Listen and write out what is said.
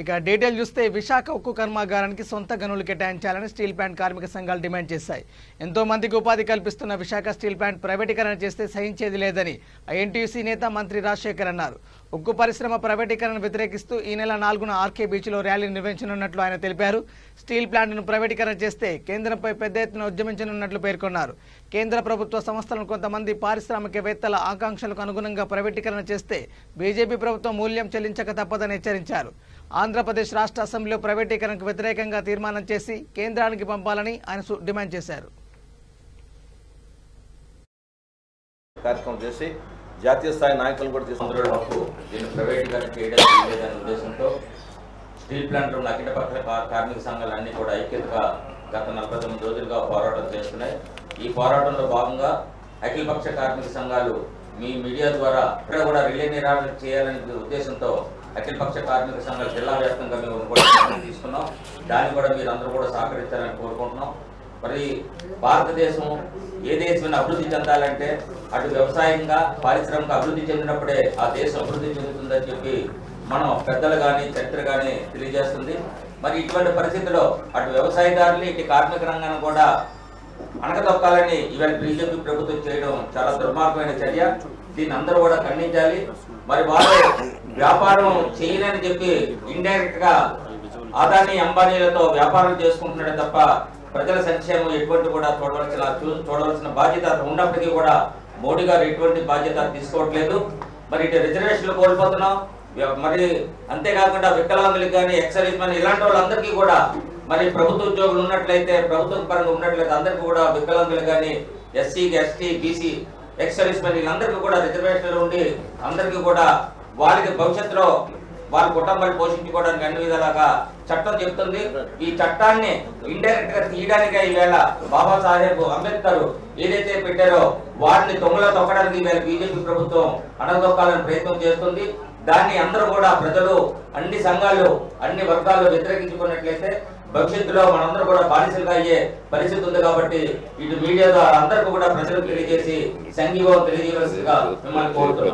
ఇక డీటెయిల్ చూస్తే విశాఖ ఉక్కు కర్మాగారానికి సొంత గనులు కేటాయించాలని స్టీల్ ప్లాంట్ కార్మిక సంఘాలు డిమాండ్ చేశాయి. ఎంతో మందికి ఉపాధి కల్పిస్తున్న విశాఖ స్టీల్ ప్లాంట్ ప్రైవేటీకరణ చేస్తే సహించేది లేదని ఐఎన్టీయూసీ నేత మంత్రి రాజశేఖర్ అన్నారు. ఉక్కు పరిశ్రమ ప్రైవేటీకరణ వ్యతిరేకిస్తూ ఈ నెల 4న ఆర్కే బీచ్లో ర్యాలీ నిర్వహించనున్నట్లు ఆయన తెలిపారు. స్టీల్ ప్లాంట్ను ప్రైవేటీకరణ చేస్తే కేంద్రంపై పెద్ద ఎత్తున ఉద్యమించనున్నట్లు పేర్కొన్నారు. కేంద్ర ప్రభుత్వ సంస్థలను కొంతమంది పారిశ్రామికవేత్తల ఆకాంక్షలకు అనుగుణంగా ప్రైవేటీకరణ చేస్తే బీజేపీ ప్రభుత్వం మూల్యం చెల్లించక తప్పదని హెచ్చరించారు. ఆంధ్రప్రదేశ్ రాష్ట్ర అసెంబ్లీలో ప్రైవేటీకరణకు వ్యతిరేకంగా తీర్మానం చేసి కేంద్రానికి పంపాలని ఆయన డిమాండ్ చేశారు. కార్యక్రమం చేసి జాతీయ స్థాయి నాయకులు కూడా తీసుకుంటున్న హక్కు దీన్ని ప్రైవేటీకరణ చేయడం లేదనే ఉద్దేశంతో స్టీల్ ప్లాంట్ అఖిల పక్ష కార్మిక సంఘాలన్నీ కూడా ఐక్యతగా గత 49 రోజులుగా పోరాటం చేస్తున్నాయి. ఈ పోరాటంలో భాగంగా అఖిలపక్ష కార్మిక సంఘాలు మీ మీడియా ద్వారా ఇక్కడ కూడా రిలే నిరాకరణ చేయాలనే ఉద్దేశంతో అఖిలపక్ష కార్మిక సంఘాలు జిల్లా వ్యాప్తంగా మేము కూడా తీసుకున్నాం. దాన్ని కూడా మీరు అందరూ కూడా సహకరించాలని కోరుకుంటున్నాం. మరి భారతదేశం ఏ దేశమైనా అభివృద్ధి చెందాలంటే అటు వ్యవసాయంగా పారిశ్రామిక అభివృద్ధి చెందినప్పుడే ఆ దేశం అభివృద్ధి చెందుతుందని చెప్పి మనం పెద్దలు కానీ చరిత్ర కానీ తెలియజేస్తుంది. మరి ఇటువంటి పరిస్థితుల్లో అటు వ్యవసాయదారులు ఇటు కార్మిక రంగాన్ని కూడా అణగదొక్కాలని ఇవాళ బీజేపీ ప్రభుత్వం చేయడం చాలా దుర్మార్గమైన చర్య. దీన్ని అందరూ కూడా ఖండించాలి. మరి వారు వ్యాపారం చేయనని చెప్పి ఇండైరెక్ట్ గా అదానీ అంబానీలతో వ్యాపారం చేసుకుంటున్నాడే తప్ప ప్రజల సంక్షేమం ఎటువంటి కూడా చూడవలసిన బాధ్యత ఉన్నప్పటికీ కూడా మోడీ గారు ఎటువంటి బాధ్యత తీసుకోవట్లేదు. మరి ఇటు రిజర్వేషన్లు కోల్పోతున్నాం. మరి అంతేకాకుండా వికలాంగులకు కానీ ఎక్సర్వీస్ మెన్ ఇలాంటి వాళ్ళందరికీ కూడా మరి ప్రభుత్వ ఉద్యోగులు ఉన్నట్లయితే ప్రభుత్వ పరంగా ఉన్నట్లయితే అందరికీ కూడా వికలాంగులు కానీ SC ST BC ex-service men వీళ్ళందరికీ కూడా రిజర్వేషన్లు ఉండి అందరికీ కూడా వాళ్ళకి భవిష్యత్తులో వాళ్ళ కుటుంబాలు పోషించుకోవడానికి అన్ని విధాలుగా చట్టం చెప్తుంది. ఈ చట్టాన్ని ఇండైరెక్ట్ గా తీయడానికి ఈవేళ బాబాసాహెబ్ అంబేద్కర్ ఏదైతే పెట్టారో వాటిని తొంగలో తొక్కడానికి ఈవేళ బీజేపీ ప్రభుత్వం అణగదొక్కాలని ప్రయత్నం చేస్తుంది. దాన్ని అందరూ కూడా ప్రజలు అన్ని సంఘాలు అన్ని వర్గాలు వ్యతిరేకించుకున్నట్లయితే భవిష్యత్తులో మనందరూ కూడా బానిసలుగా అయ్యే పరిస్థితి ఉంది. కాబట్టి ఇటు మీడియా ద్వారా అందరికీ కూడా ప్రజలకు తెలియజేసి సంఘీభావం తెలియజేయవలసిందిగా మిమ్మల్ని కోరుతున్నాం.